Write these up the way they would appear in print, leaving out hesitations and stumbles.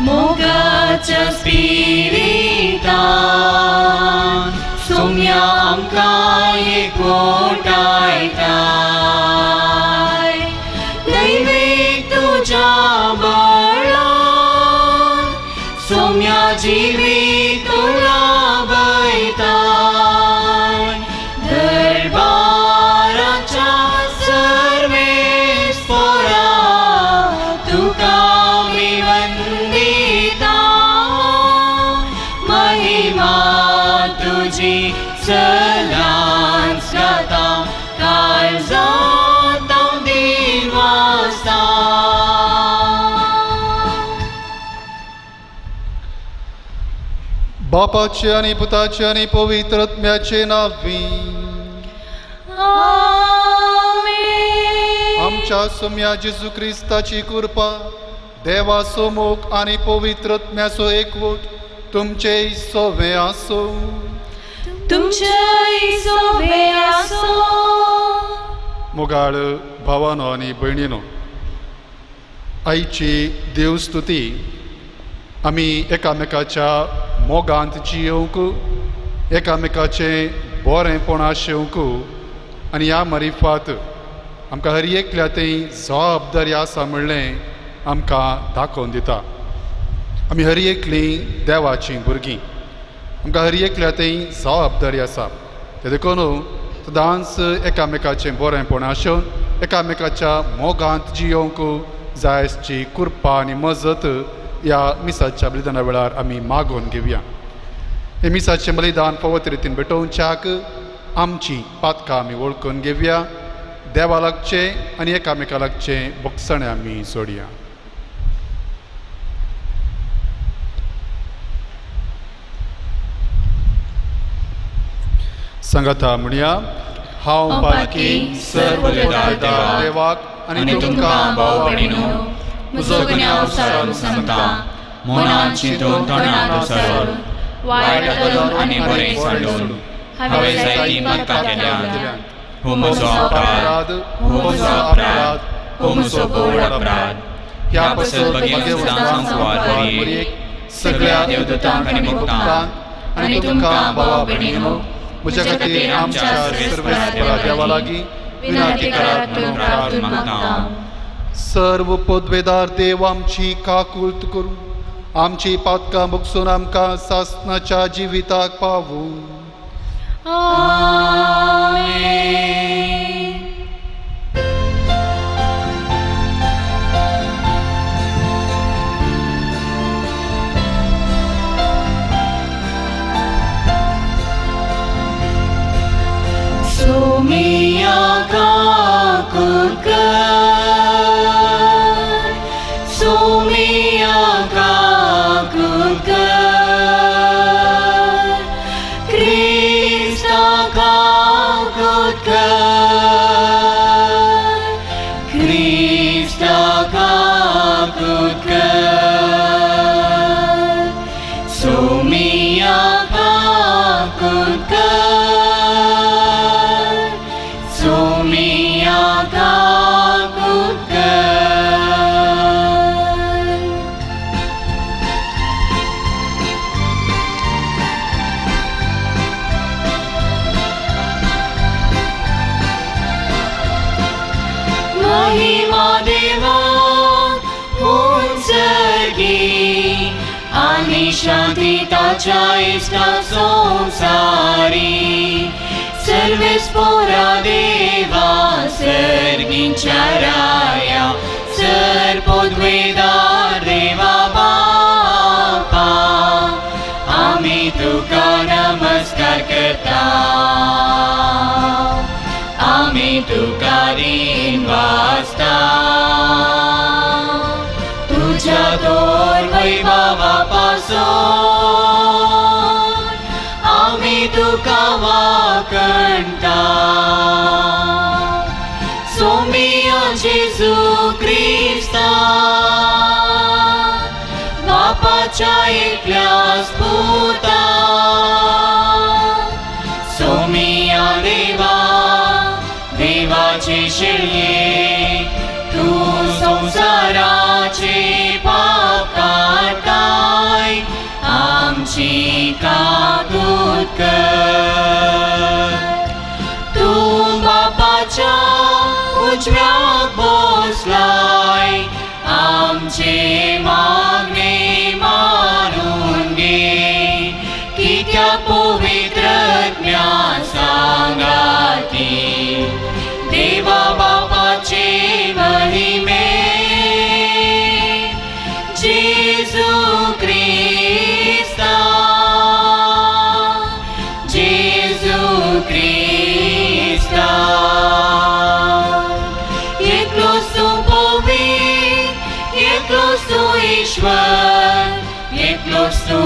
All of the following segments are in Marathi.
Mogaच्या स्पिरितान सोम्या आमकां एकवटायताय दैवीक तुज्या बळान सोम्या जिवीत लाभयताय दरबाराच्या सर्वेस्परा तुका मी वंदिता महिमा तुझी सदांच गाता काळजांत हांव दिन वाजता. बापाचे आणि पुताचे आणि पवित्र आत्म्याचे नावी आमच्या सोम्या जेजू क्रिस्ताची कृपा देवाचो मोग आणि पवित्र आत्म्याचो एकवट तुमचे सोवे आसो. मोगाळ भावानो आणि भयणीनो, आयची देवस्तुती आमी एकामेकाच्या मोगांत जियोंक एकामेकाचें बरेंपण आशेवंक आनी ह्या मरिफात आमकां हर एकल्या ती जबाबदारी आसा म्हणलें आमकां दाखोवन दिता. आमी हर एकलीं देवाचीं भुरगीं, आमकां हर एकल्या ती जबाबदारी आसा. ते देखून सदांच एकामेकाचें बरेंपण आशेवन एकामेकाच्या मोगांत जियोंक जायची कृपा आनी मजत ह्या मिसाच्या बलिदाना वेळार आमी मागून घेवया. हे मिसाचें बलिदान पवित्र रितीन भेटोवच्याक आमची पातकां आमी वळखून घेवया. देवा लागचें आनी एकामेका लागचें भोगसणें आमी सोडया. संगता म्हणया, हांव पालकी सर्व देवाक आनी तुमकां भाव भयणीनो म्हजो गुन्यांव सारून सांगता, मनान चिंतून तोंडान उसळून वायट करून आनी बरें सांडून हांवें जायतीं मरकां केल्यात. हो म्हजो अपराध, हो म्हजो अपराध, हो म्हजो घोड अपराध. ह्या पासून भगवंतांक वारयेक सगळ्या देवदूतांक आनी भक्तांक आनी तुमकां भावा भयणीनो म्हज्या खातीर आमच्या सर्वेस्परा देवा लागीं विनंती करात म्हणून प्रार्थना मागता. सर्व पदवेदार देव आमची काकूळट करून आमची पातकां भोगसून आमकां सासणाच्या जिविताक पावूं. आमेन. सोमिया काकूळट कर, सोमिया काकूळट कर, क्रिस्ता काकूळट कर, क्रिस्ता काकूळट कर, सोमिया काकूळट कर, सोमिया काकूळट कर. महिमा देवाक उंचगी आनी शांती ताच्या इश्टा संसारी. सर्वेस्परा देवा सर्गींच्या राया तुका दिन वाजता तुझ्या थोर वैभवापासून आम्ही तुका वाकणता सोमिया जेजू क्रिस्ता बापाच्या एकल्या स्पुता सोमिया देवा देवाचे शिळये तू संसाराचे पाप काढताय आमची काकूत कर तू बापाच्या उजव्याक बसलाय आमचे मागणे मारून घे कित्या पवित्र ज्ञान सांगाती देवा बापाचे महिमे जेजू क्रिस्ता जेजू क्रिस्ता एकलोच तू पवित्र एकलोच तू ईश्वर एकलोच तू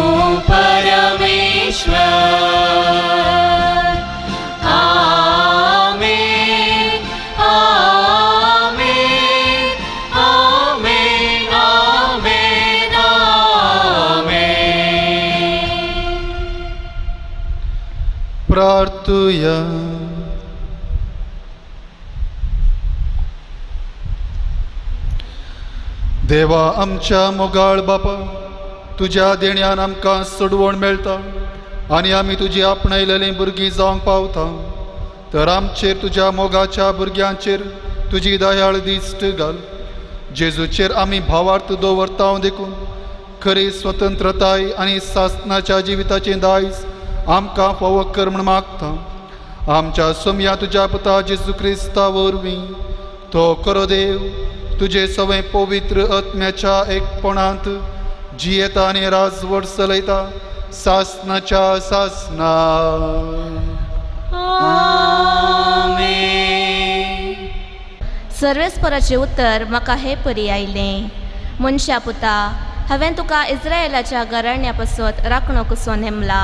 परमेश्वर आमेन आमेन आमेन आमेन आमेन प्रार्थूया देवा आमच्या मोगाळ बापा तुझ्या देण्यान आमकां सोडवण मेळटा आनी आमी तुजी आपणायलेलीं भुरगीं जावंक पावता तर आमचेर तुज्या मोगाच्या भुरग्यांचेर तुजी दयाळ दिश्ट घाल जेजूचेर आमी भावार्थ दवरता देखून खरी स्वतंत्रताय आनी सासनाच्या जिविताचें दायज आमकां फावो कर म्हूण मागता आमच्या सोम्या तुज्या पुता जेजू क्रिस्ता वरवीं तो खरो देव तुजे सवय पवित्र आत्म्याच्या एकपणांत जियेता आनी राजवट चलयता सासनाच्या सासना सर्वेस्पराचें उतर म्हाका हे परी आयलें मनशा पुता हांवें तुका इस्रायेलाच्या घराण्या पासत राखणो कसो नेमला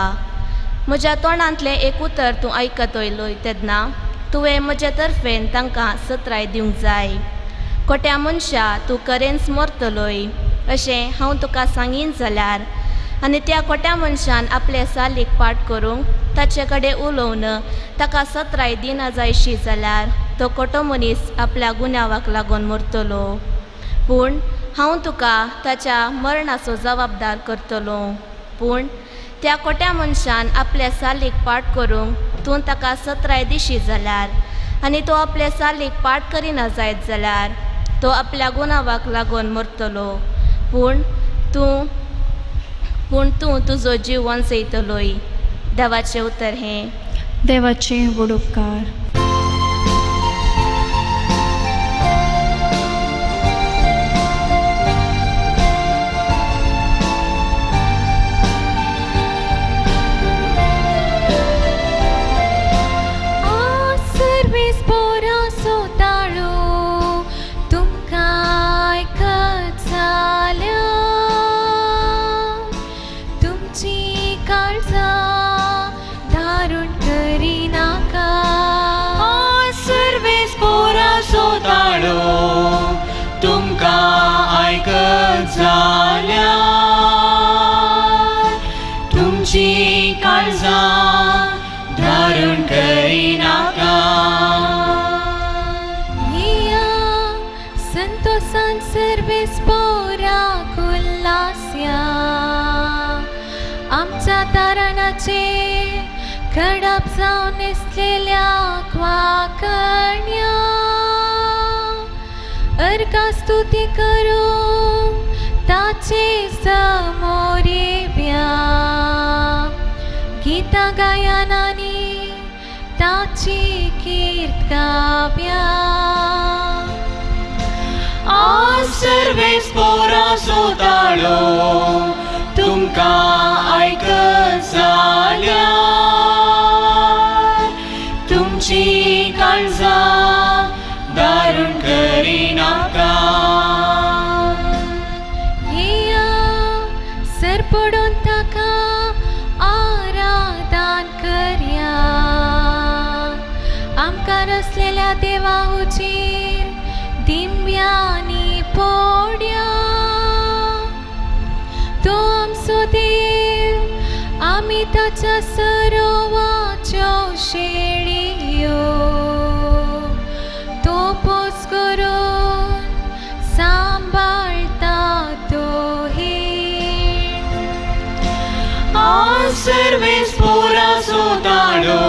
म्हज्या तोंडांतलें एक उतर तूं आयकत येयलोय तेन्ना तुवें म्हजे तर्फेन तांकां सत्राय दिवंक जाय खोट्या मनशा तूं करेन्स मरतलोय अशें हांव तुका सांगीन जाल्यार आनी त्या खोट्या मनशान आपले सालीक पाट करूंक ताचे कडेन उलोवन ताका सत्राय दिना जायशी जाल्यार तो खोटो मनीस आपल्या गुन्यांवाक लागून मरतलो पूण हांव तुका ताच्या मरणाचो जबाबदार करतलो पूण त्या खोट्या मनशान आपल्या सालीक पाट करूंक तूं ताका सत्राय दिशी जाल्यार आनी तो आपले सालीक पाट करिना जायत जाल्यार तो आपल्या गुन्यांवाक लागून मरतलो पूण तूं तुजो जीव वाचयतलोय देवाचें उतर हें देवाचे व्हड उपकार तुमची काळजां धारून करिनाका संतोषान सर्वेस पोराक उल्हास्या आमच्या तारणाचे कडप जावन न्हेसलेल्या वाकण्या अर्का स्तुती करूं ताचे समोर येव्या गीता गायनानी ताची कीर्त गाव्या आज सर्वेस पोरा सोताळो तुमकां आयकत जाल्यार तुमची काळजां आनी ताच्या सरोवाच्यो शेळयो तो पोस करून सांबाळता दोही सर्वेस पोराचो ताळो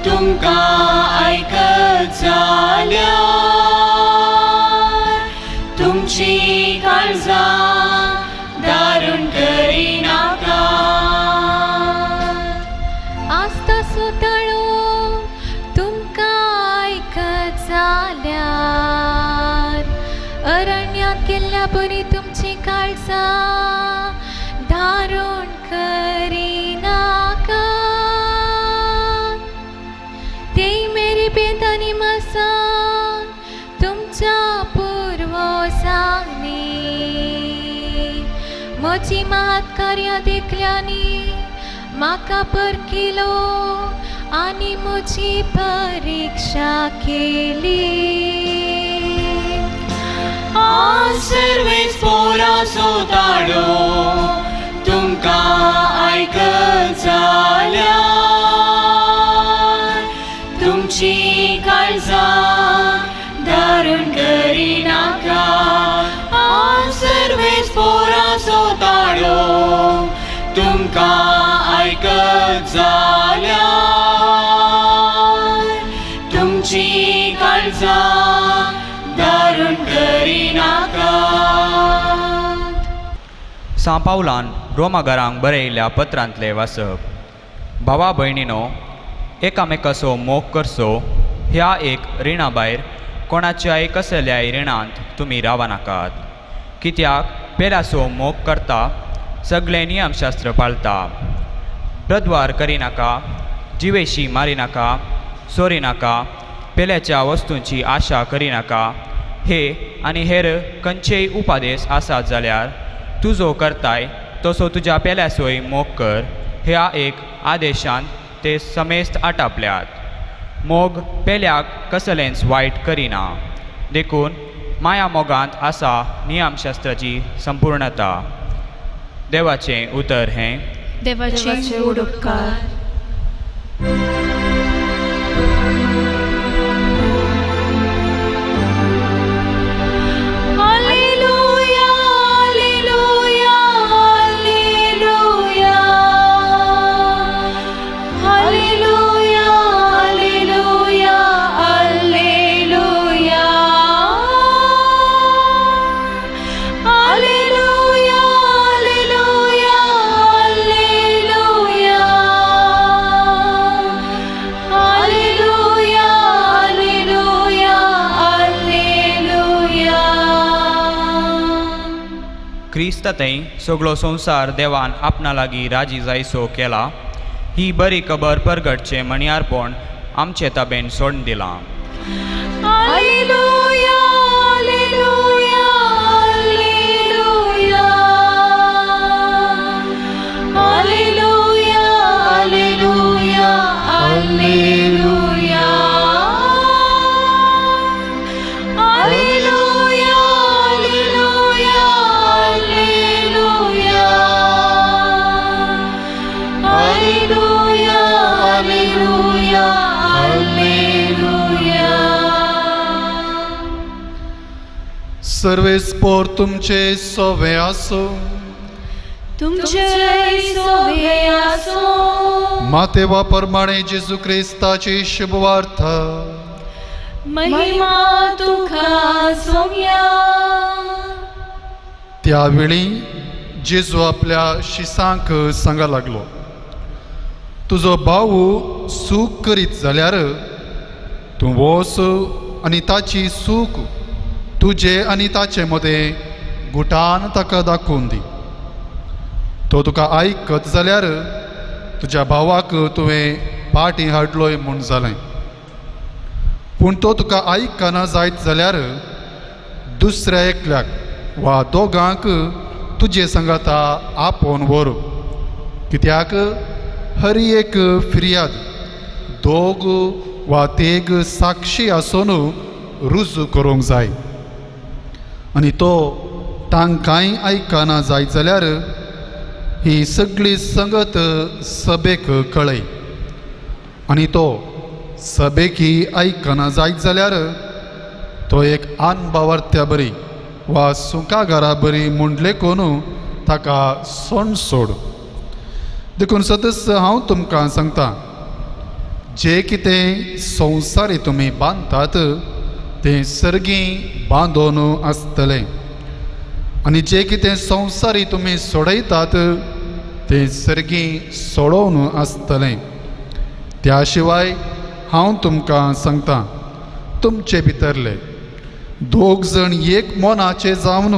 तुमकां आयकत जाल्यार तुमची काळजां दारूण करिनाका आस्ता सुताळो तुमकां आयकत जाल्यार अरण्यात गेल्ल्या बरी तुमची काळजां दारूण करिनाका ते मेरी बेदानी मसान तुमच्या पुर्वजांनी म्हजी महात्कार्यां देखल्यांनी म्हाका परकिलो आनी म्हजी परिक्षा केली सर्वेस पोराचो ताळो तुमकां आयकत जाल्यार तुमची काळजां दारूण करिनाका सर्वेस पोराचो ताळो तुमकां आयकत जाल्यार तुमची काळजां दारूण करिनाका सा पावलान रोमाघरांक बरयल्ल्या पत्रांतले वाचप भावा भयणीनो एकामेकाचो मोग करचो ह्या एक रिणा भायर कोणाच्याय कसल्याय रिणांत तुमी रावा नाकात कित्याक पेल्याचो मोग करता सगळे नियमशास्त्र पाळता प्रद्वार करिनाका जिवेशी मारिनाका चोरिनाका पेल्याच्या वस्तूंची आशा करिनाका हे आनी हेर खंयचेय उपादेश आसात जाल्यार तूं जो करताय तसो तुज्या पेल्याचोय मोग कर ह्या एक आदेशांत ते समेस्त आटापल्यात मोग पेल्याक कसलेंच वायट करिना देखून माया मोगांत आसा नियमशास्त्राची संपूर्णता देवाचें उतर हें देवाचे उपकार क्रिस्तांतय सगळो संवसार देवान आपणा लागीं राजी जायसो केला ही बरी खबर परगटचें मणियारपण आमचे ताबेन सोडून दिलां Alleluia, Alleluia, Alleluia. Alleluia, Alleluia, Alleluia. Alleluia, Alleluia, Alleluia. Alleluia, Alleluia, Alleluia. सर्वेस्पोर तुमचे सोवे आसो तुमचे सोवे आसो मातेवा प्रमाणे जेजू क्रिस्ताची शुभवार्ता महिमा तुका सोम्या. त्यावेळी जेजू आपल्या शिसांक सांगा लागलो तुजो भाऊ सूख करीत जाल्यार तूं वच आनी ताची सूख तुजे आनी ताचे मदें गुटान ताका दाखोवन दी. तो तुका आयकत जाल्यार तुज्या भावाक तुवें पाटी हाडलोय म्हूण जालें. पूण तो तुका आयकना जायत जाल्यार दुसऱ्या एकल्याक वा दोगांक तुजे संगाता आपोवन व्हर. कित्याक हर एक फिर्याद दोग वा तेग साक्षी आसून रुजू करूंक जाय. आनी तो तांकांय आयकना जायत जाल्यार ही सगळी संगत सभेक कळय आनी तो सभेक ही आयकना जायत जाल्यार तो एक आनबावर्त्या बरी वा सुकागारा बरी मुंडले कोन ताका सोण सोड. देखून सदस्य हांव तुमकां सांगता, जे कितें संवसारी तुमी बांदतात तें सर्गी बांदून आसतलें आनी जे कितें संवसारी तुमी सोडयतात तें सर्गी सोडोवन आसतलें. त्या शिवाय हांव तुमकां सांगता, तुमचे भितरले दोग जण एक मोनाचे जावन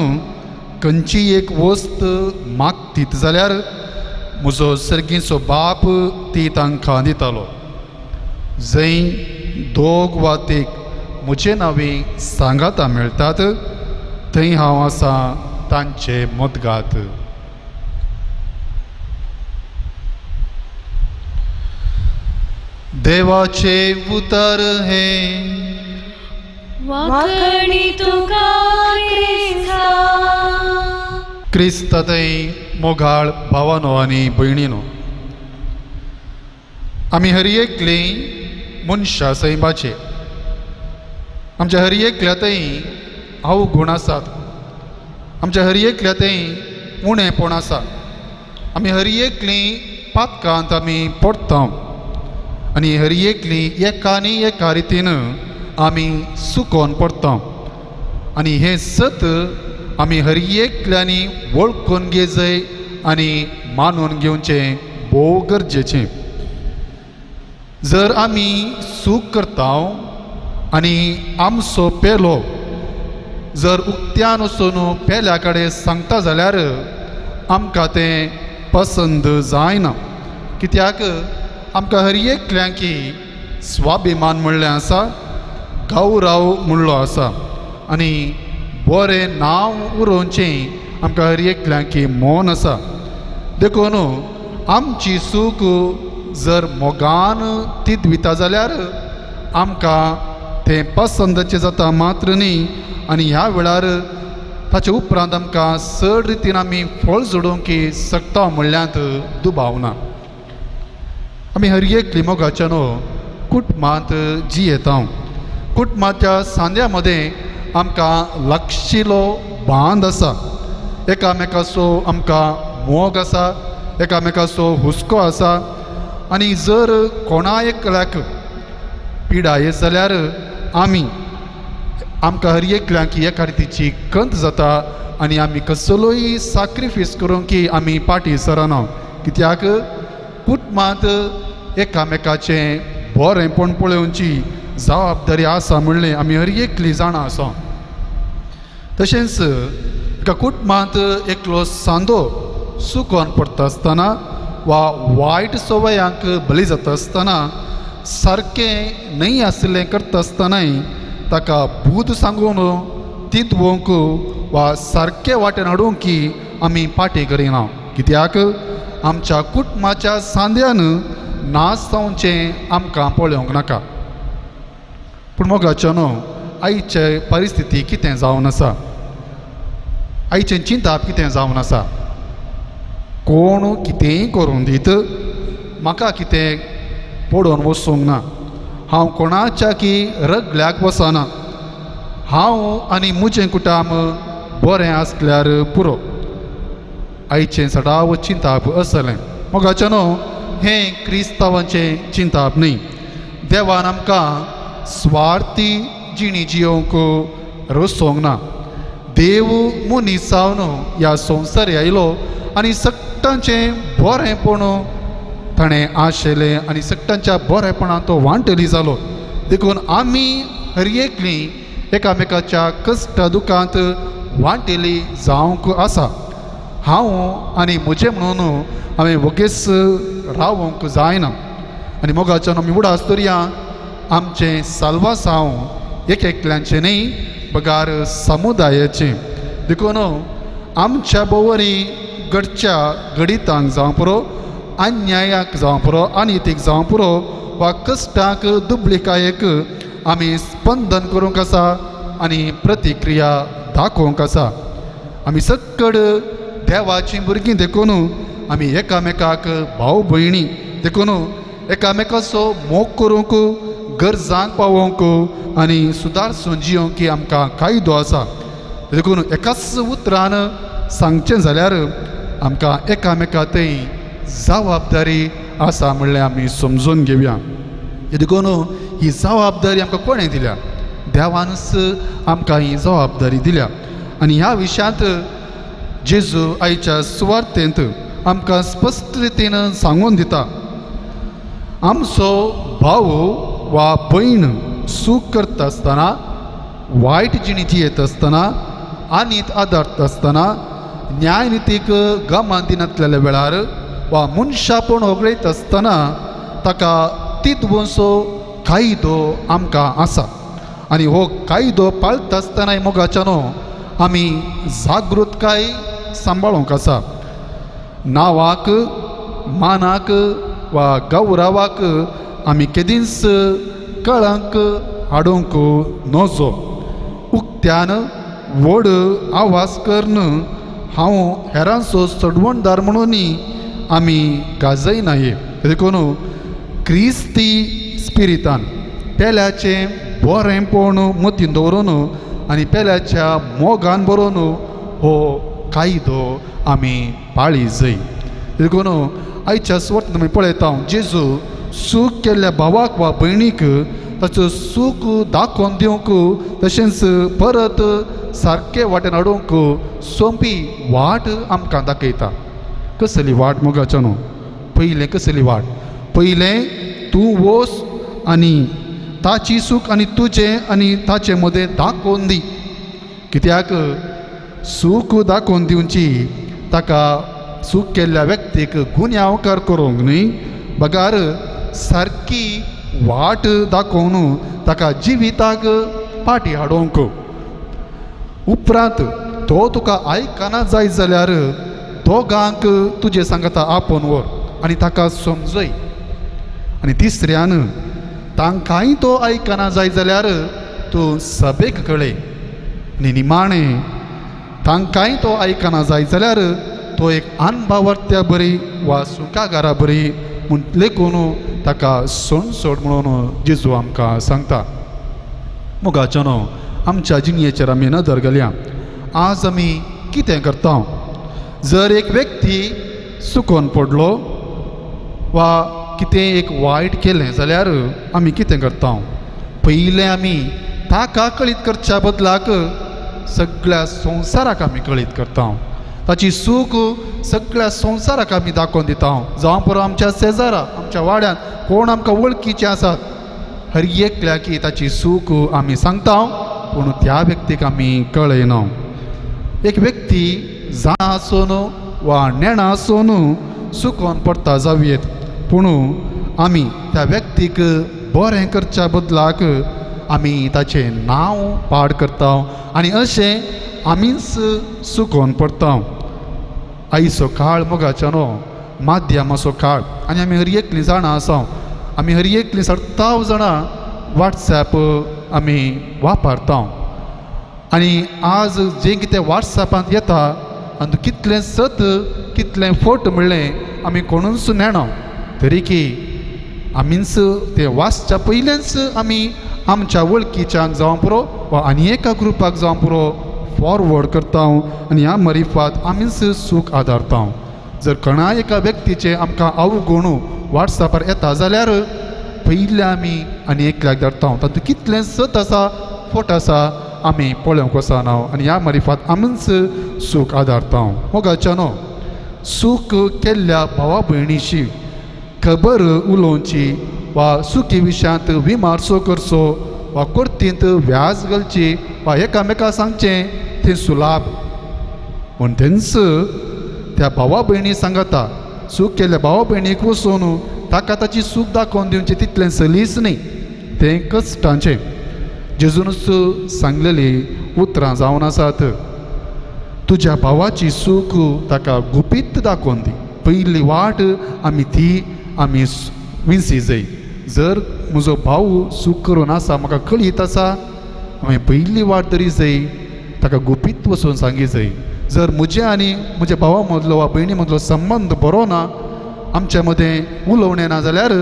खंयची एक वस्त मागतीत जाल्यार म्हजो सर्गीचो बाप ती तांकां दितालो. जंय दोग वा तीग म्हजे नांवी सांगाता मेळटात थंय हांव आसा तांचे मदगात. देवाचे उतर हे वाकणी तुका क्रिस्ता. क्रिस्ततय मोगाळ भावानो आनी भयणीनो, आमी हर एकली मनशां सैमाचे. आमच्या हर एकल्यातय अवगुण आसात, आमच्या हर एकल्यातय उणेपण आसा. आमी हर एकली पातकांत आमी पडटा आनी हर एकली एका न्ही एका रितीन आमी सुकोन पडटा आनी हें सत आमी हर एकल्यांनी वळखून घेजय आनी मानून घेवचें भोव गरजेचें. जर आमी सूख करता आनी आमचो पेलो जर उक्त्यान वचून पेल्या कडेन सांगता जाल्यार आमकां तें पसंद जायना. कित्याक आमकां हर एकल्यांक स्वाभिमान म्हणलें आसा, गौरव म्हणलो आसा आनी बरें नांव उरोवचें आमकां हर एकल्यांक मोन आसा. देखून आमची सूख जर मोगान तिदविता जाल्यार आमकां तें पसंदचें जाता मात्र न्ही. आनी ह्या वेळार ताचे उपरांत आमकां चड रितीन आमी फळ जोडूंक शकता म्हणल्यार दुबाव ना. आमी हर एकली मोगाच्यान कुटुंबांत जियेता. कुटुंबाच्या सांद्या मदें आमकां लागशिल्लो बांद आसा. एकामेकाचो आमकां मोग आसा, एकामेकाचो हुस्को आसा आनी जर कोणा एकल्याक पिडा येत जाल्यार आमकां हर एकल्यांक एका रितीची कंत जाता आनी आमी कसलोय सॅक्रिफायस करूंक आमी फाटीं सरना. कित्याक कुटुंबांत एकामेकाचें बरेंपण पळोवची जबाबदारी आसा म्हणलें आमी हर एकली जाणा आसा. तशेंच एका कुटुंबांत एकलो सांदो सुकोन पडटा आसतना वा वायट सवयांक बळी जाता आसतना सारकें न्हय आसलें करता आसतनाय ताका बूद सांगून तितवंक वा सारके वाटेन हाडूंक आमी फाटीं करिना. कित्याक आमच्या कुटुंबाच्या सांद्यान नास जावचें आमकां पळोवंक नाका. पूण मोगाच्यान आयचे परिस्थिती कितें जावन आसा, आयचें चिंताप कितें जावन आसा. कोण कितेंय करून दीत, म्हाका कितें पडोवन वचूंक ना. हांव कोणाच्या रगल्याक वचना. हांव आनी म्हजें कुटुंब बरें आसल्यार पुरो. आयचें सदांच चिंताप आसलें. मोगाच्यान हें क्रिस्तांवांचें चिंताप न्ही. देवान आमकां स्वार्थी जिणी जियोंक रोसोंक ना. देव मनीस जावन ह्या संवसारी आयलो आनी सगळ्यांचें बरेंपण ताणें आशिल्लें आनी सगळ्यांच्या बरेपणान तो वांटली जालो. देखून आमी हर एकली एकामेकाच्या कश्ट दुखांत वांटेली जावंक आसा. हांव आनी म्हजें म्हणून हांवें वगेस रावंक जायना. आनी मोगाच्यान आमी उडास दर्या आमचें साल्वासांव एक एकल्यांचें न्ही बगार समुदायाचें. देखून आमच्या बवरी घडच्या गडितांक जावं पुरो, अन्यायाक जावं पुरो, अनितीक जावं पुरो वा कश्टाक दुबळिकायेक आमी स्पंदन करूंक आसा आनी प्रतिक्रिया दाखोवंक आसा. आमी सक्कड देवाचीं भुरगीं देखून आमी एकामेकाक भाव भयणी देखून एकामेकाचो मोग करूंक गरजांक पावोवंक आनी सुदारसून जियोंक आमकां कायदो आसा. देखून एकाच उतरान सांगचें जाल्यार आमकां एकामेकांतय जबाबदारी आसा म्हणलें आमी समजून घेवया. देखून ही जबाबदारी आमकां कोणें दिल्या? देवानच आमकां ही जबाबदारी दिल्या. आनी ह्या विशयांत जेजू आयच्या सुवार्तेंत आमकां स्पश्ट रितीन सांगून दिता, आमचो भाव वा भयण सूख करता आसतना, वायट जिणी जियेत आसतना, आनीत आदारता आसतना, न्यायनितीक गमान दिनातल्या वेळार वा मनशापण ओगळयत आसतना ताका तितवसो कायदो आमकां आसा. आनी हो कायदो पाळटा आसतनाय मोगाच्यानो आमी जागृतकाय सांबाळूंक आसा. नांवाक, मानाक वा गौरवाक आमी केदींच कळंक हाडूंक नजो. उक्त्यान व्हड आवाज करन हांव हेरांचो चडवणदार म्हणूनय आमी गाजयनाये. देखून क्रिस्ती स्पिरितान पेल्याचें बरेंपण मतीन दवरून आनी पेल्याच्या मोगान बरोवन हो कायदो आमी पाळी जाय. देखून आयच्या सुवातेंत आमी पळयता जेजू सूख केल्ल्या भावाक वा भयणीक ताचो सूख दाखोवन दिवंक तशेंच परत सारके वाटेन हाडूंक सोंपी वाट आमकां दाखयता. कसली वाट मोगाच्या न्हू? पयलें कसली वाट? पयलें तूं वोस आनी ताची सूख आनी तुजें आनी ताचे मदें दाखोवन दी. कित्याक सूख दाखोवन दिवची ताका सूख केल्ल्या व्यक्तीक गुन्यांवकार करूंक न्ही, बगार सारकी वाट दाखोवन ताका जिविताक पाटी हाडोवंक. उपरांत तो तुका आयकना जायत जाल्यार दोगांक तुजे सांगता आपोवन व्हर आनी ताका समजय. आनी तिसऱ्यान तांकांय तो आयकना जायत जाल्यार तूं सभेक कळय. आनी निमाणें तांकांय तो आयकना जायत जाल्यार तो एक अनभावर्त्या बरी वा सुकागारा बरी म्हूण लेखून ताका सोड सोड म्हणून जेजू आमकां सांगता. मोगाच्यानो आमच्या जिणयेचेर आमी नदर घालया. आज आमी कितें करता? जर एक व्यक्ती सुकोन पडलो वा कितें एक वायट केलें जाल्यार आमी कितें करता? पयलें आमी ताका कळीत करच्या बदलाक सगळ्या संवसाराक आमी कळीत करता. ताची सूख सगळ्या संवसाराक आमी दाखोवन दिता. जावं पुरो आमच्या शेजारा, आमच्या वाड्यान कोण आमकां वळखीचे आसात, हर एकल्याक ताची सूख आमी सांगता, पूण त्या व्यक्तीक आमी कळयना. एक व्यक्ती जाणा आसून वा नेणा आसून सुकोन पडटा जावयेत, पूण आमी त्या व्यक्तीक बरें करच्या बदलाक आमी ताचें नांव पाड करता आनी अशें आमीच सुकोन पडटा. आयचो काळ मोगाच्यानो माध्यमाचो काळ आनी आमी हर एकलीं जाणां आसा. आमी हर एकलीं 70 जाणां वॉट्सॅप आमी वापरता. आनी आज जें कितें वॉट्सॅपांत येता आनी कितलें सत कितलें फट म्हणलें आमी कोणूच नेणा, तरी की आमीच तें वाचच्या पयलेंच आमी आमच्या वळखीच्यांक जावं पुरो वा आनी एका ग्रुपाक जावं पुरो फॉरवर्ड करता आनी ह्या मरिफात आमीच सूख आदारता. जर कोणाय एका व्यक्तीचे आमकां अवगुण वॉट्सॅपार येता जाल्यार पयले आमी आनी एकल्याक धाडटा. तातूंत कितलें सत आसा फट आसा आमी पळोवंक वचना आनी ह्या मरिफात आमीच सूख आदारता. मोगाच्यानो सूख केल्ल्या भावा भयणीशी खबर उलोवची वा सुखी विशयांत विमारसो करचो वा कुर्तींत व्याज घालची वा एकामेका सांगचें तें सुलाभ. पूण तेंच त्या भावा भयणी सांगता सूख केल्ल्या भावा भयणीक वचून ताका ताची सूख दाखोवन दिवचें तितलें सलीस न्ही, तें कश्टांचें. जेजूनच सांगलेलीं उतरां जावन आसात. तुज्या भावाची सूख ताका गुपीत दाखोवन दी. पयली वाट आमी ती आमी विंसी जाय. जर म्हजो भाव सूख करून आसा, म्हाका कळीत आसा, हांवें पयली वाट तरी जाय ताका गुपीत वचून सांगी जाय. जर म्हजे आनी म्हज्या भावा मदलो वा भयणी मदलो संबंद बरो ना आमच्या मदें उलोवणें ना जाल्यार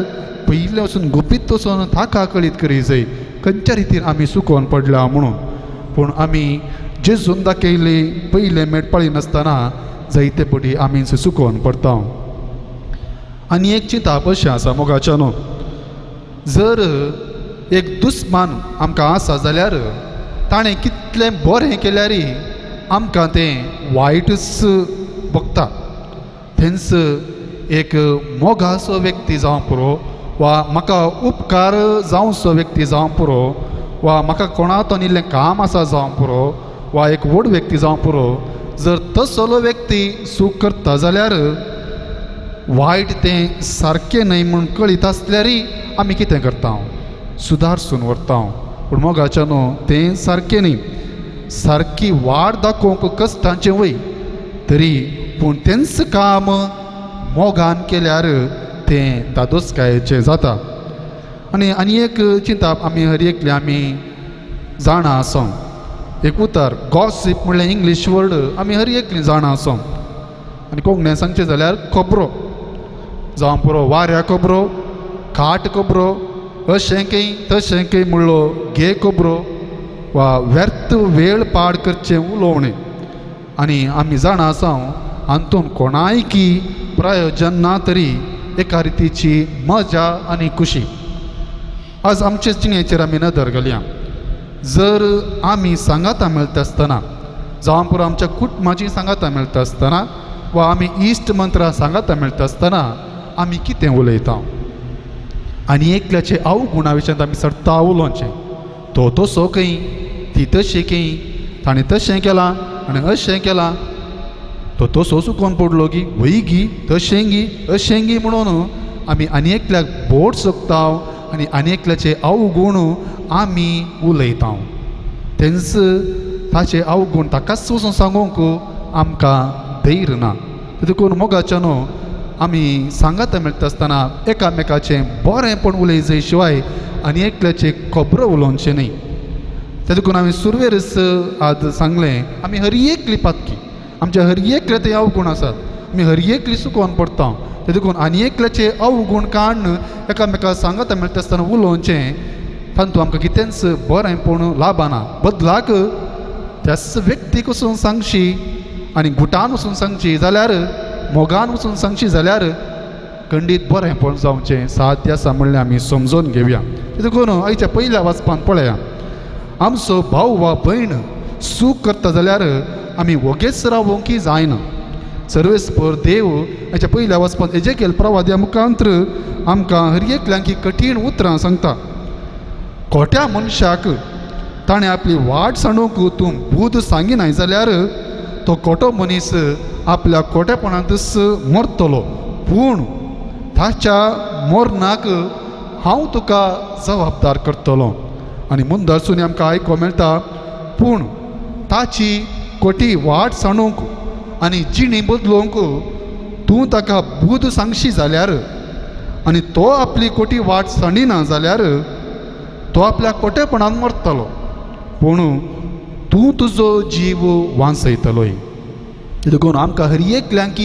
पयले वचून गुपीत वचून ताका कळीत करी जाय खंयच्या रितीन आमी सुकोवन पडला म्हणून. पूण आमी जेजून दाखयली पयले मेटपाळी नासतना जायते पटी आमी सुकोवन पडटा. आनी एक चिंता अशें आसा मोगाच्या न्हू, जर एक दुस्मान आमकां आसा जाल्यार ताणें कितलें बरें केल्यारय आमकां तें वायटच भोगता. थंयच एक मोगाचो व्यक्ती जावं पुरो वा म्हाका उपकार जावंचो व्यक्ती जावं पुरो वा म्हाका कोणातो इल्लें काम आसा जावं पुरो वा एक व्हड व्यक्ती जावं पुरो, जर तसलो व्यक्ती सूख करता जाल्यार वायट तें सारकें न्हय म्हूण कळीत आसल्यारय आमी कितें करता, सुदारसून व्हरता. पूण मोगाच्या न्हू तें सारकें न्ही. सारकी वाट दाखोवंक कश्टांचें वय तरी पूण तेंच काम मोगान केल्यार तें दादोसकायेचें जाता. आनी एक चिंता आमी हर एकले आमी जाणा आसों. एक उतर गॉसिप म्हणल्यार इंग्लीश वर्ड आमी हर एकली जाणा आसों. आनी कोंकणीन सांगचें जाल्यार खबरो जावं पुरो वाऱ्या खबरो खाट खबरो अशेंकय तशेंकय म्हणलो घे खबरो वा व्यर्थ वेळ पाड करचें उलोवणें. आनी आमी जाणा आसां हातूंत कोणायकी प्रयोजन ना तरी एका रितीची मजा आनी खुशी. आज आमचे जिणेचेर आमी नदर घालया. जर आमी सांगाता मेळटा आसतना जावं पुरो आमच्या कुटुंबाची सांगाता मेळटा आसतना वा आमी इश्ट मंत्रां सांगाता मेळटा आसतना आमी कितें उलयता आनी एकल्याचे अवगुणा विशयी आमी सट्टा उलोवचें. तो तसो खंय ती तशी खंय ताणें तशें केलां आनी अशें केलां तो तसो चुकोवन पडलो गी वय गी तशें गी अशें गी म्हणून आमी आनी एकल्याक बोट सोगता आनी आनी एकल्याचे अवगुण आमी उलयता. तेंच ताचे अवगुण ताकाच वचून सांगूंक आमकां धैर्य ना. देखून मोगाच्या न्हू आमी सांगाता मेळटा आसतना एकामेकाचें बरेंपण उलय जाय शिवाय आनी एकल्याचे खबरो उलोवचें न्ही. ते देखून हांवें सुरवेरच आज सांगलें आमी हर एकली पातकी आमच्या हर एकले ते अवगुण आसात. आमी हर एकली चुकोवन पडटा. ते देखून आनी एकल्याचे अवगुण काडून एकामेकाक सांगाता मेळटा आसतना उलोवचें तातूंत आमकां कितेंच बरेंपण लाभना. बदलाक त्याच व्यक्तीक वचून सांगशी आनी गुटान वचून सांगची जाल्यार मोगान वचून सांगशी जाल्यार खंडीत बरेंपण जावचें साध्य आसा म्हणलें आमी समजून घेवया. देखून आयच्या पयल्या वाचपान पळया आमचो भाव वा भयण सूख करता जाल्यार आमी वगेच रावोंकी जायना. सर्वेस्पर देव हाच्या पयल्या वचपान एजेकेल प्रवाद्या मुखांत्र आमकां हर एकल्यांक कठीण उतरां सांगता. खोट्या मनशाक ताणें आपली वाट सांडूंक तूं बूद सांगिनाय जाल्यार तो खोटो मनीस आपल्या खोटेपणांतच मरतलो. पूण ताच्या मरणाक हांव तुका जबाबदार करतलो. आनी मुंदरसून आमकां आयको मेळटा पूण ताची खोटी वाट सांडूंक आनी जिणी बदलोवंक तूं ताका बूद सांगशी जाल्यार आनी तो आपली खोटी वाट सांडिना जाल्यार तो आपल्या खोटेपणान मरतलो. पूण तूं तुजो जीव वांचयतलोय. देखून आमकां हर एकल्यांक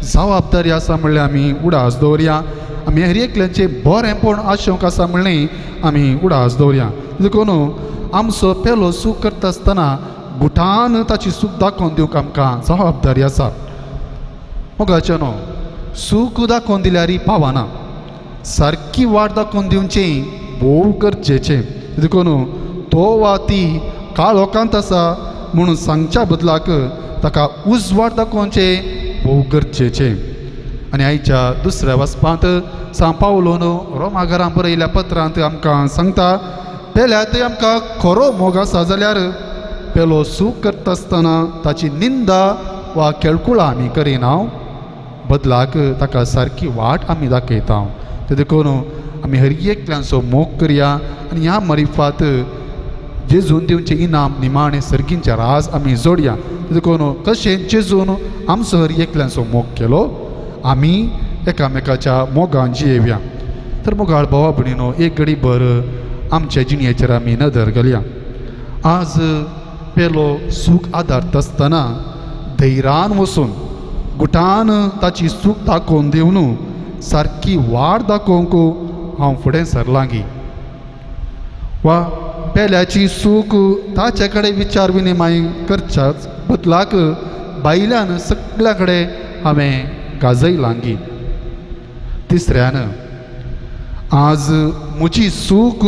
जबाबदारी आसा म्हणल्यार आमी उडास दवरया. आमी हर एकल्यांचें बरेंपण आशोवंक आसा म्हणलें आमी उडास दवरया. देखून आमचो पेलो सूख करता आसतना गुटान ताची सूख दाखोवन दिवंक आमकां जबाबदारी आसा. मोगाचें न्हू सूख दाखोवन दिल्यारय पावना. सारकी वाट दाखोवन दिवचें भोव गरजेचें. देखून तो वा ती काळोखांत आसा म्हणून सांगच्या बदलाक ताका उजवाड दाखोवचें भोव गरजेचें. आनी आयच्या दुसऱ्या वचपांत सांव पावलोन रोमाघरां बरयल्या पत्रांत आमकां सांगता पेल्या ते आमकां खरो मोग आसा जाल्यार पेलो सूख करता आसतना ताची निंदा वा केळकुळां आमी करिना. बदलाक ताका सारकी वाट आमी दाखयता. ते देखून आमी हर एकल्यांचो मोग करया आनी ह्या मरिफात जेजून दिवचें इनाम निमाणें सर्गींचें राज आमी जोडया. देखून कशें जेजून आमचो हर एकल्यांचो मोग केलो आमी एकामेकाच्या मोगान जियेवया. तर मोगाळ भावा भयणीनो एक घडी भर आमच्या जिणेचेर आमी नदर घालया. आज पेलो सूख आदारता आसतना धैर्यान वचून गुटान ताची सूख दाखोवन दिवन सारकी वाट दाखोवंक हांव फुडें सरलां वा पेल्याची सूख ताचे कडेन विचार विनिमय करच्याच बदलाक बायल्यान सगळ्या कडेन हांवें गाजयलां तिसऱ्यान आज म्हजी सूख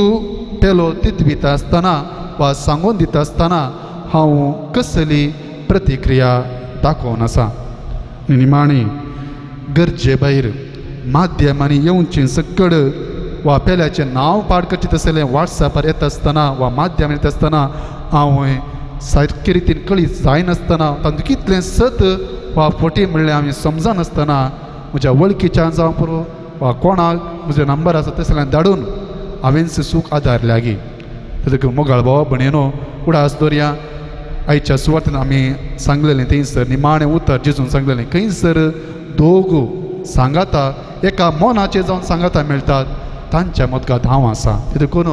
पेलो तितवीत आसतना वा सांगून दिता आसतना हांव कसली प्रतिक्रिया दाखोवन आसा निमाणी गरजे भायर माध्यमांनी येवची सकड वा पेल्याचें नांव पाड करचें तसलें वॉट्सॅपार येता आसतना वा माध्यमांत येता आसतना हांव सारके रितीन कळीत जायनासतना तातूंत कितलें सत वा फटी म्हणलें हांवें समजनासतना म्हज्या वळखीच्यान जावं पुरो वा कोणाक म्हजो नंबर आसा तसल्यान धाडून हांवें सूख आदारल्या ताका मोगाळ भावा भणयेनो उडास दर्या आयच्या सुवातेन आमी सांगलेलें थंयसर निमाणें उतर जेजून सांगलेलें खंयसर दोग सांगाता एका मनाचेर जावन सांगाता मेळटात तांच्या मदगांत हांव आसा देखून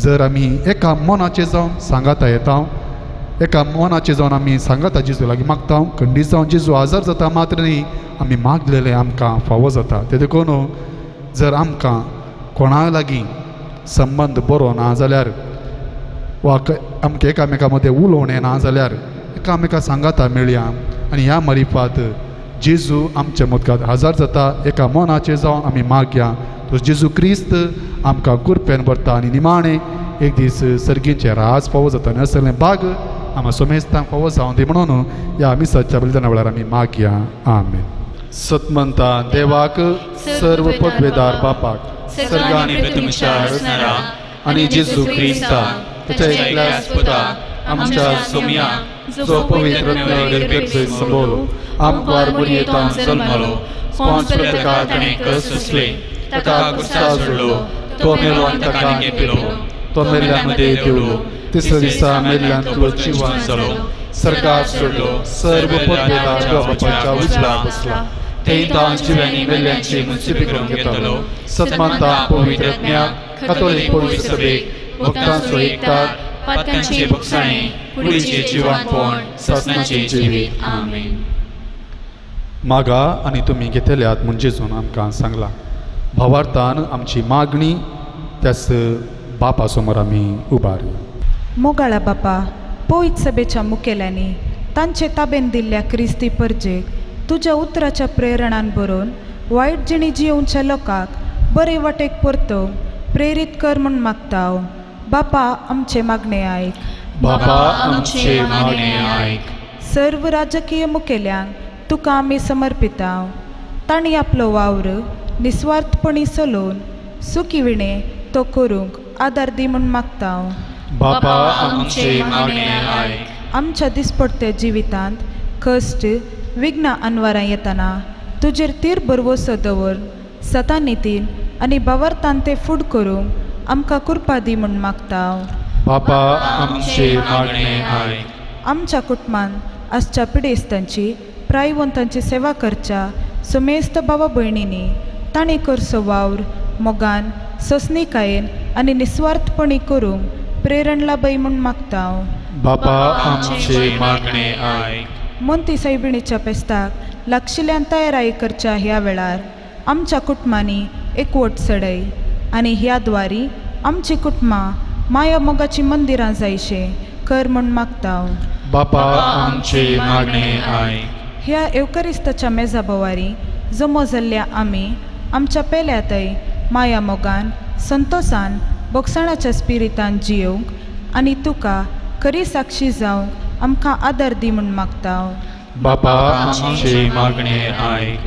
जर आमी एका मनाचेर जावन सांगाता येता एका मनाचेर जावन आमी सांगाता जेजू लागीं मागता खंडीत जावन जेजू आजार जाता मात्र न्ही आमी मागलेलें आमकां फावो जाता ते देखून जर आमकां कोणा लागीं संबंद बरो ना जाल्यार वा आमकां एकामेका मदें उलोवणें ना जाल्यार एकामेका सांगाता मेळया आनी ह्या मरिफात जेजू आमच्या मदगांत हजार जाता एका मनाचेर जावन आमी मागया तो जेजू क्रिस्त आमकां कुरपेन भरता आनी निमाणें एक दीस सर्गींचे राज फावो जाता आनी असलें बाग आमी सोमेस्तांक फावो जावं दी म्हणून ह्या मिसाच्या बलिदाना वेळार आमी मागया आमेन. सतमंता देवाक सर्व पदवेदार बापाक सर्ग आनी पृथ्वीच्या रचणारा आनी जेजू क्रिस्ता त्याच्या एकल्याच पुता आमच्या सोम्या जो पवित्र निर्भीक संबोलो आमकां मुरयेतां जल्मलो स्पॉन्स प्रत्येका ताणें कस असले ताका गुस्सा जोडलो तो मेलो आनी ताका घेतलो तो मेल्ल्यांमध्ये देवलो तिसऱ्या दिसा मेल्ल्यांतलो जिवंत जालो सर्गार सोडलो सर्व पदवेदार बापाच्या उजवाड बसला थंय तां जिव्यांनी मेल्ल्यांची मुन्सिपी करून घेतलो सतमंता पवित्र ज्ञाक कातोलीक पवित्र सभेक भक्तांचो एकतात पातकांचे भक्षणे कुडीचे जिवणपण ससनाचे जिवीत आमेन. मागा आनी तुमी घेतल्यात म्हणजे जेजून आमकां सांगला भावार्थान आमची मागणी त्याच बापा समोर आमी उबारया. मोगाळा बापा पवित्र सभेच्या मुखेल्यांनी तांचे ताबेन दिल्ल्या क्रिस्ती परजेक तुज्या उतराच्या प्रेरणान बरोवन वायट जिणी जियोवच्या लोकांक बरे वाटेक परतोवंक प्रेरीत कर म्हूण मागता हांव. बापा आमचे मागणे आयक. बापा आमचे मागणे आयक. सर्व राजकीय मुखेल्यांक तुका आमी समर्पिता. तांणी आपलो वावर निस्वार्थपणी चलोवन सुखी विणे तो करूंक आदार दी म्हूण मागता हांव. बापा आमचे मागणे आयक. आमच्या दिसपडत्या जिवितांत कश्ट विघ्नां आनवारां येतना तुजेर तीर बरवसो दवर सता नितीन आनी भावार्थान ते फूड करूंक आमकां कृपा दी म्हूण मागता हांव. बापा आमचे मागणे आयक. आमच्या कुटुंबांत आसच्या पिडेस्तांची प्रायवंतांची सेवा करच्या सुमेस्त भावा भयणींनी तांणी करचो वावर मोगान ससनीकायेन आनी निस्वार्थपणी करूंक प्रेरण लाभय म्हूण मागता हांव. बापा आमचे मागणे आयक. मोंती सायबिणीच्या पेस्ताक लागशिल्ल्यान तयाराई करच्या ह्या वेळार आमच्या कुटुंबांनी एकवट चडय आनी ह्या द्वारी आमची कुटुंबां माया मोगाची मंदिरां जायशे कर म्हूण मागता हांव. बापा आमचे मागणे आयक. ह्या एवकरिस्ताच्या मेजा बोवारी जमो जाल्ल्या आमी आमच्या पेल्यातय माया मोगान संतोषान बोगसणाच्या स्पिरितान जियोवंक आनी तुका खरी साक्षी जावंक आमकां आदार दी म्हूण मागता हांव. बापा आमचे मागणे आयक.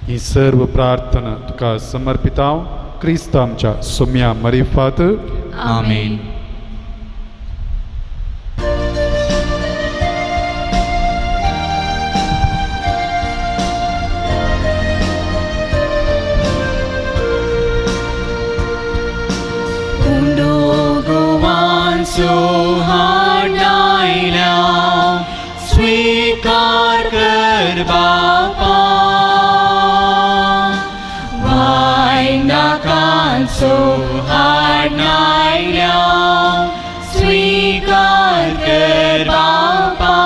ही सर्व प्रार्थना तुका समर्पित हांव क्रिस्त आमच्या सोम्या मरिफात आमेन. स्वीकार कर बापा वायनाकांचो हाड नायल्या स्वीकार कर बापा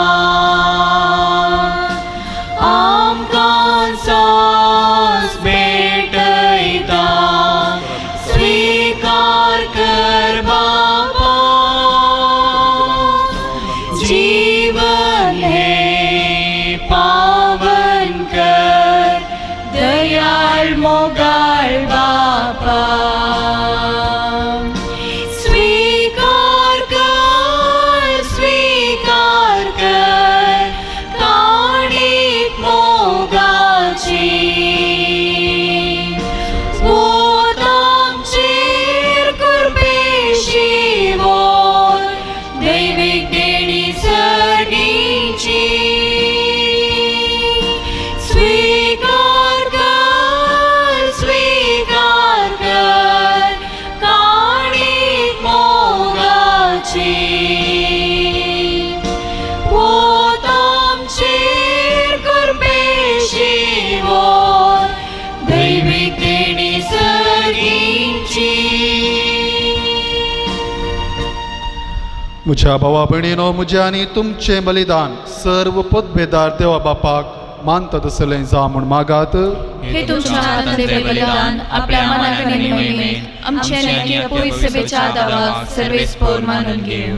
म्हज्या भावा भयणीनो, म्हजें आनी तुमचें बलिदान सर्व पदभेदार देवा बापाक मानता तसलें जा म्हूण मागात. हे तुमच्या हातांतले बलिदान आपल्या मनाकडेन महिमेन आमचे आनी पवित्र सभेच्या आदाराक सर्वेस्पर मानून घेव.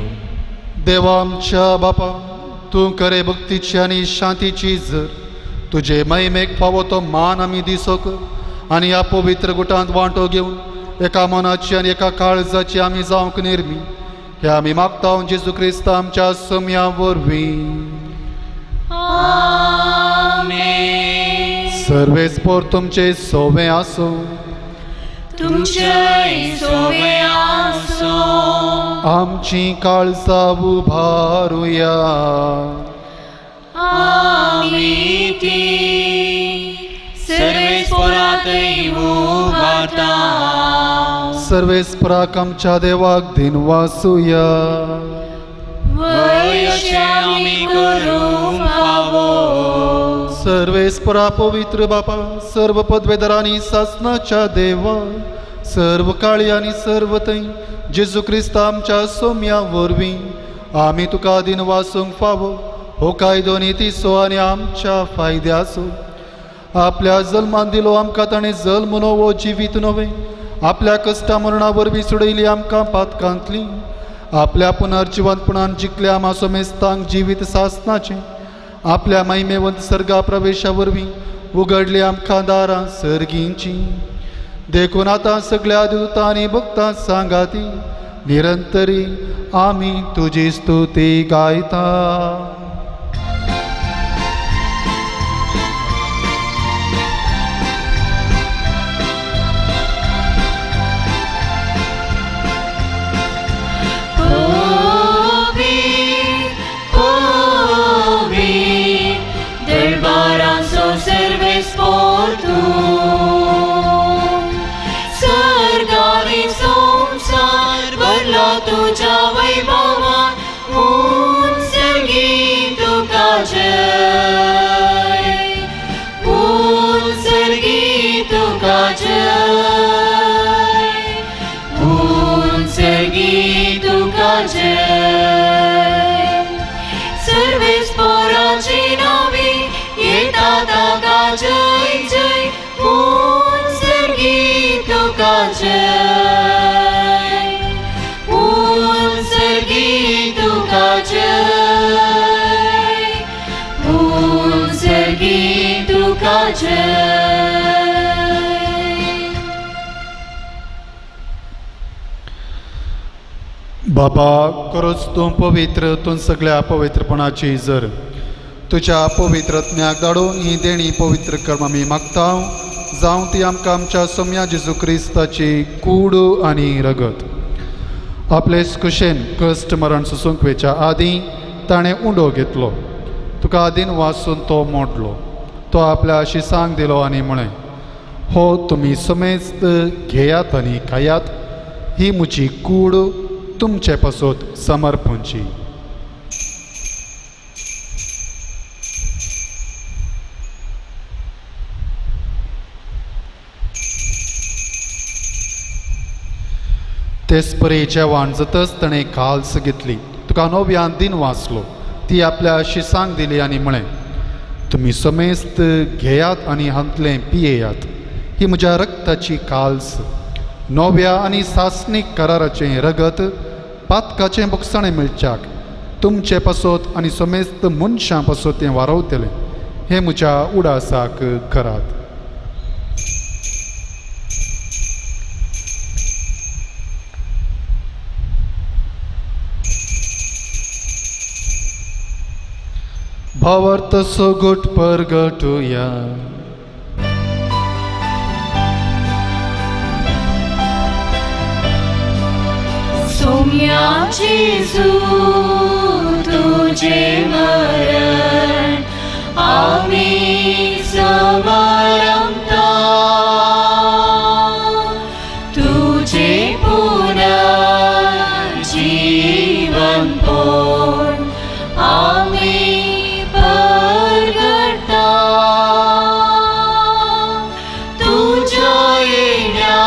देवा आमच्या बापा, तूं खरे भक्तीची आनी शांतीची जर तुजे महिमेक फावो तो मान आमी दिसोक आनी ह्या पवित्र गुटांत वांटो घेवन एका मनाची आनी एका काळजाची आमी जावंक निर्मी हे आमी मागता जेजू क्रिस्त आमच्या सम्या वरवीं. सर्वेस्पर तुमचे सोवे आसो. तुमचे सोवे आसो. आमची काळजा उभारुया. आमी ती सर्वेस्परांतय उबारता. सर्वेस्पराक आमच्या देवाक दिन वासुया. वयशे आमी करूंक फावो. सर्वेस्परा पवित्र बापा, सर्व पदवेदारांनी सासनाच्या देवा, सर्व काळी आनी सर्व थंय जेजू क्रिस्त आमच्या सोम्या वरवीं आमी तुका दिन वासूंक फावो हो कायदो नितीसो आनी आमच्या फायद्याचो. आपल्या जल्मान दिलो आमकां ताणें जल्म नवो जिवीत नवे आपल्या कश्टा मरणा वरवीं सोडयली आमकां पातकांतली. आपल्या पुनर्जिवंतपणान जिखले आमा सोमेस्तांक जिवीत सासनाचें. आपल्या महिमेवंत सर्गा प्रवेशा वरवीं उगडली आमकां दारां सर्गींची. देखून आतां सगळ्या दूतां आनी भक्तां सांगाती निरंतरी आमी तुजी स्तुती गायता. तुझ्या वैभवान उत्सर्गी तुका जय. उत्सर्गी तुका जय. उत्सर्गी तुका जय. सर्वेस्पराची नावे येतात ताका जय जय. उत्सर्गी तुका जय. बाबा, खरोच तूं पवित्र, तूं सगळ्या पवित्रपणाची जर तुज्या पवित्रत्म्याक धाडून ही देणी पवित्र कर्म आमी मागता जावं ती आमकां आमच्या सम्या जेजू क्रिस्ताची कूड आनी रगत. आपले कुशेन कश्ट मरण सुसूंक वेच्या आदीं ताणें उंडो घेतलो. तुका आदीन वाचून तो मोडलो. तो आपल्या शिसांक दिलो आनी म्हळें, हो तुमी समेस्त घेयात आनी खायात. ही म्हजी कूड तुमचे पासत समर्पणची. तेच परी जेवण जातच ताणें काल्स घेतली. तुका नव्यान दिन वाचलो. ती आपल्या शिसांक दिली आनी म्हळें, तुमी समेस्त घेयात आनी हांतलें पियेयात. ही म्हज्या रक्ताची काल्स, नव्या आनी सासणीक कराराचें रगत, पातकाचें बुकसाणें मेळच्याक तुमचे पासत आनी समेस्त मनशां पासत तें वारवतलें. हें म्हज्या उडासाक करात. भावार्थ सोगोट परगटुया. सोम्या जेजू तुझे मरण आमी समारंभता. तुझे पुनर्जीवनपण आमी परगटता. तुझ्या येण्या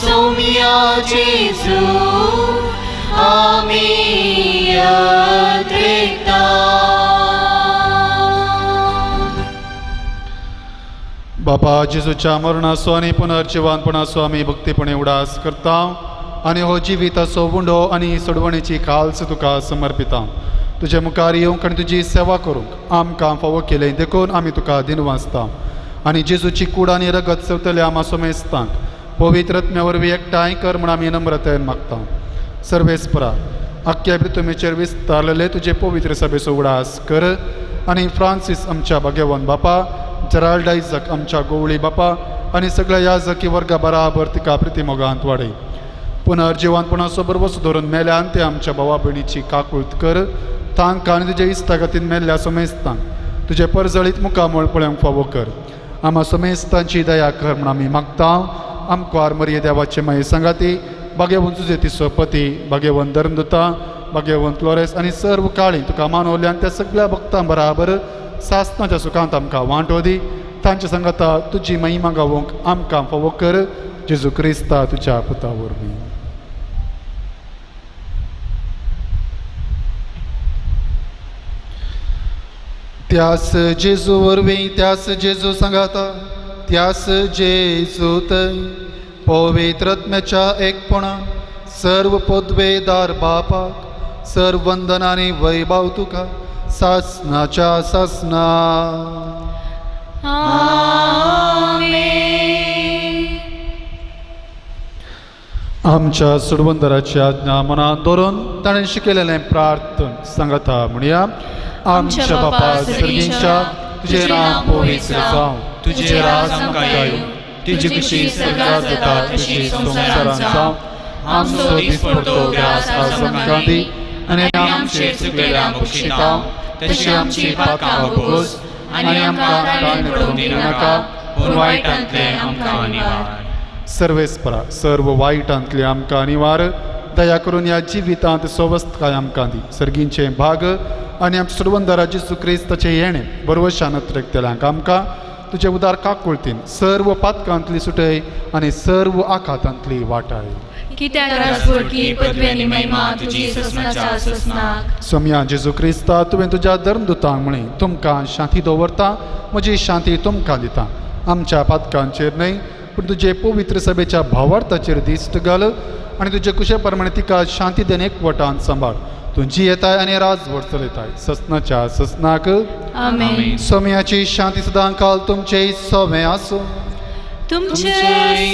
सोम्या जेजू आमी बापा जेजूच्या मरणाचो आनी पुनर्जिवानपणाचो आमी भक्तीपणे उडास करता आनी हो जिविताचो वुंडो आनी सोडवणेची खालस तुका समर्पिता. तुजे मुखार येवंक आनी तुजी सेवा करूंक आमकां फावो केलें देखून आमी तुका दिनवासता आनी जेजूची कूड आनी रगत सवतल्या आमा सोमेस्तांक पवित्र आत्म्या वरवीं एकठांय कर म्हूण आमी नम्रतायेन मागता. सर्वेस्परा आख्ख्या पृथ्वीचेर विस्तारलेले तुजे पवित्र सभेचो उडास कर आनी फ्रांसीस आमच्या भाग्यवान बापा, जेराल्ड आयझक आमच्या गोवळी बापा आनी सगळ्या याजकी वर्गा बराबर तिका प्रतिमोगांत वाडय. पुनर्जिवानपणाचो बरोबर सुदरून मेल्यान ते आमच्या भावा भयणीची काकूळट कर. तांकां आनी तुजे इश्टागतीन मेल्ल्या सोमेस्तांक तुजे परजळीत मुखामळ पळोवंक फावो कर. आमा सोमेस्तांची दया कर म्हूण आमी मागता. आमकां मरिये देवाचे माये सांगाती भाग्यवंत तुजे तिसो पती भाग्यवंत धर्मदुता भाग्यवंत फ्लोरेस आनी सर्व काळी तुका मानवल्यान त्या सगळ्या भक्तां बराबर सासणाच्या सुखांत आमकां वांटो दी. तांच्या सांगाता तुजी महिमा गावोवंक आमकां फावो कर. जेजू क्रिस्ता तुज्या पुता वरवीं. त्यास जेजू वरवीं त्यास जेजू सांगाता त्यास जेजू थंय पवित्र आत्म्याच्या एकपणान सर्व पदवेदार बापाक सर्व वंदन आनी वैभव तुका सासणाच्या सासना. आमच्या सुडवंदराची आज्ञा मनात दवरून ताणें शिकयलेलें प्रार्थन सांगता म्हणया. आमच्या बापा सर्गींच्या तुजें नांव पवित्र जावं, तुझे राज आमकां येवं, तुजी कशी स्वर्गांत जाता तशी संवसारांत जावं. आमचो दिसपडटो ग्रास आज आमकां दी आनी आमचेर चुकलेल्या बक्षिता तशी आमची पातकां भोगोस आनी आमकां ताण पडूंक दिनाका पूण वायटांतले आमकां निवार. सर्वेस्परा सर्व वायटांतले आमकां निवार. दया करून ह्या जिवितांत स्वस्थकाय आमकां दी. सर्गींचे भाग आनी आमच्या सुडवंदरा जेजू क्रिस्ताचें येणें बरोवशान नत्रेकतेल्यांक आमकां तुजे उदार काकुळतीन सर्व पातकांतली सुटय आनी सर्व आखातांतली वाटाय. कित्याक राजवडकी पदवेनी महिमा तुजी ससनाच्या ससनाक. सोम्या जेजू क्रिस्ता तुवें तुज्या धर्मदुतांक म्हणी तुमकां शांती दवरता, म्हजी शांती तुमकां दिता. आमच्या पातकांचेर न्हय पूण तुजे पवित्र सभेच्या भावार्थाचेर दिश्ट घाल आनी तुजे कुशे प्रमाणे तिका शांती देन एकवटान सांबाळ. तुजी येताय आनी राजवट चलयताय ससनाच्या ससनाक. आमेन. सोम्याची शांती सदां काल तुमचे सोवें आसूं. तुमचे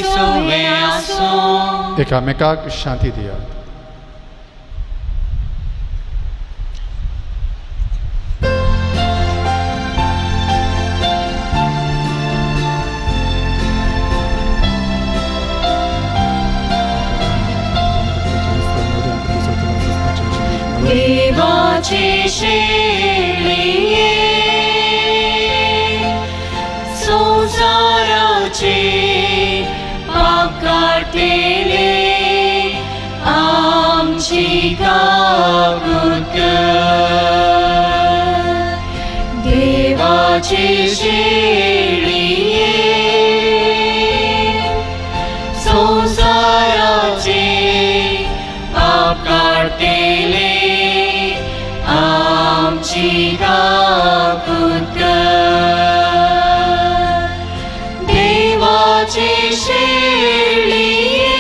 सोवें आसूं. एकामेकाक शांती दियात. देवाचे शेळिये संसाराचे पाप काढलेले आमची काकूळट कर. देवाचे शेळिये संसाराचे पाप काढलेले आमची काकूळट कर. देवाचे शेळिये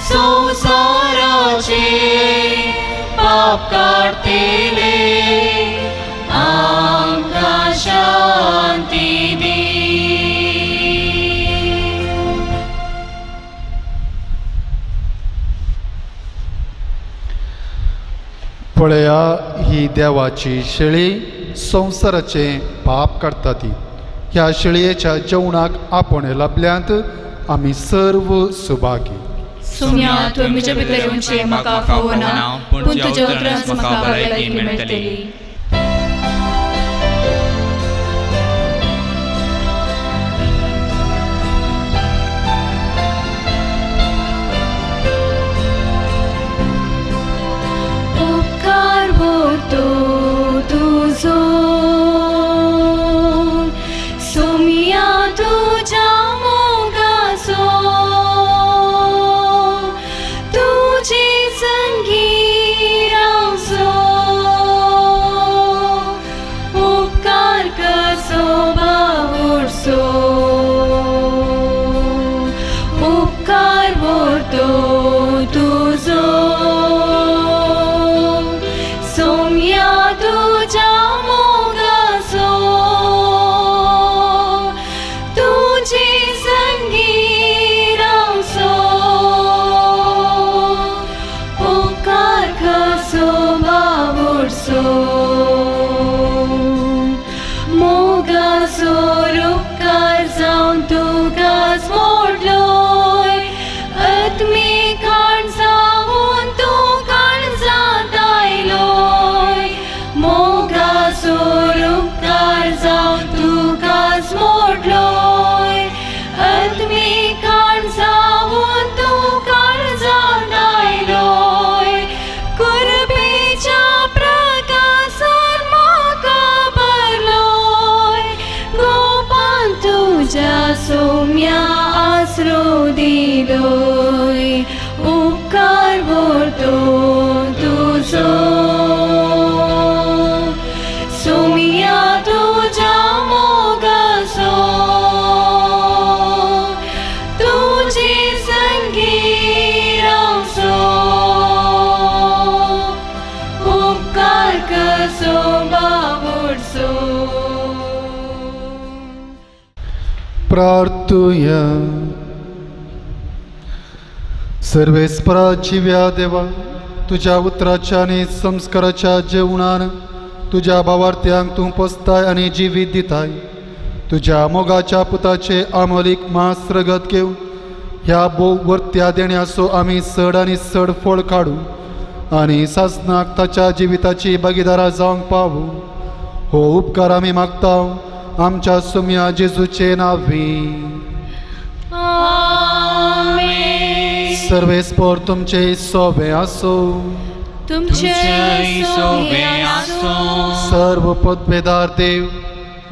संसाराचे पाप काढतेले आमकां शांती दी. पळया ही देवाची शेळी संसाराचे पाप काडटा ती. ह्या शेळयेच्या जेवणाक आपण लाभल्यांत आमी सर्व सुभागी. सोम्या तुवें म्हजे भितर येवचें म्हाका फावो ना पूण तुज्या उतरांच म्हाका भलायकी मेळटली. उपकार भोगतो तुजो सोम्या तुज्या मोगाचो तुजी संगी रावचो असो बावडसो प्रार्थूया. सर्वेस्पराजिव्या देवा, तुझ्या उतराच्या आणि संस्काराच्या जेवणान तुझ्या भावार्थ्यांक तूं पोसताय आनी जिवीत दिताय. तुझ्या मोगाच्या पुताचे आमोलीक मास रगत घेवन ह्या वर्त्या देण्याचो आमी चड आनी चड फळ काडू आनी सासनाक ताच्या जिविताची भागीदारां जावंक पावू. हो उपकार आमी मागता आमच्या सुम्या जेजूचे नांवी. सर्वेस्पर तुमचे सोबे आसो. तुमचे सोबे आसो. सर्व पदवेदार देव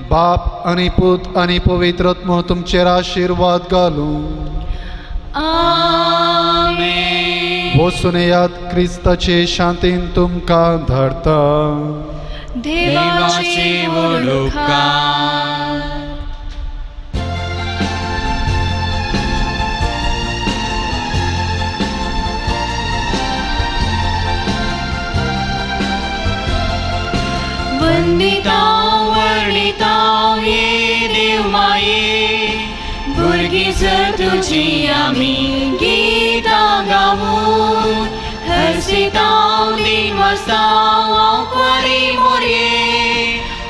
बाप आनी पूत आनी पवित्र आत्मो तुमचेर आशीर्वाद घालू. आमेन. वचून येयात क्रिस्ताचे शांतीन तुमकां धाडटा. देवाचे वळुकार. वंदिता वर्णिता ये देव माये, भुरगीं जर तुजी आमी गितां गावून हर्षितां दिन वाजतां आंकवारी मोरये.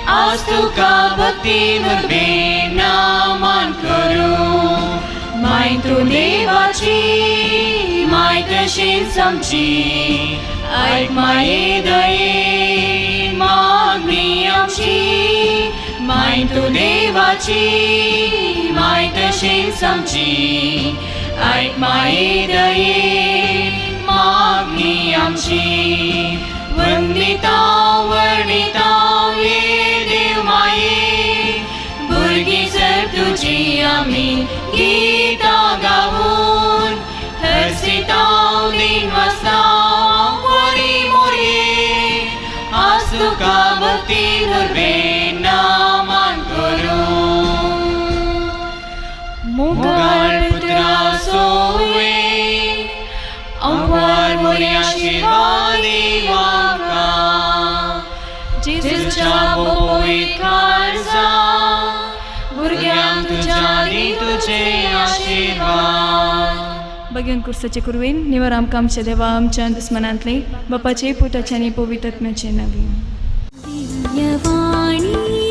आज तुका भक्तीन उर्बेन नामान करूं. माय तूं देवाची माय तशीच आमची. आयक माये दयेन मागणी आमची. माय तूं देवाची माय तशीच आमची. आयक माये दयेन मागणी आमची. वंदिता वर्णिता ये देव माये, भुरगीं जर तुजी आमी गितां गावून हर्षितां दिन वाजतां आंकवारी मोरये. आज तुका भक्तीन उर्बेन नामान करूं. मोगाळ पुत्रा सोवे आंकवार मोरये आशीर्वादी वाका. जेजूच्या पवित्र काळजा भुरग्यांक तुज्या दी तुजे आशीर्वाद. भगवान कुर्साचे कुरवेन निवर आमकां आमच्या देवा आमच्या दुस्मनांतले बापाचे पुताचे आनी पवित्र आत्म्याचे नांवी. दिव्यवाणी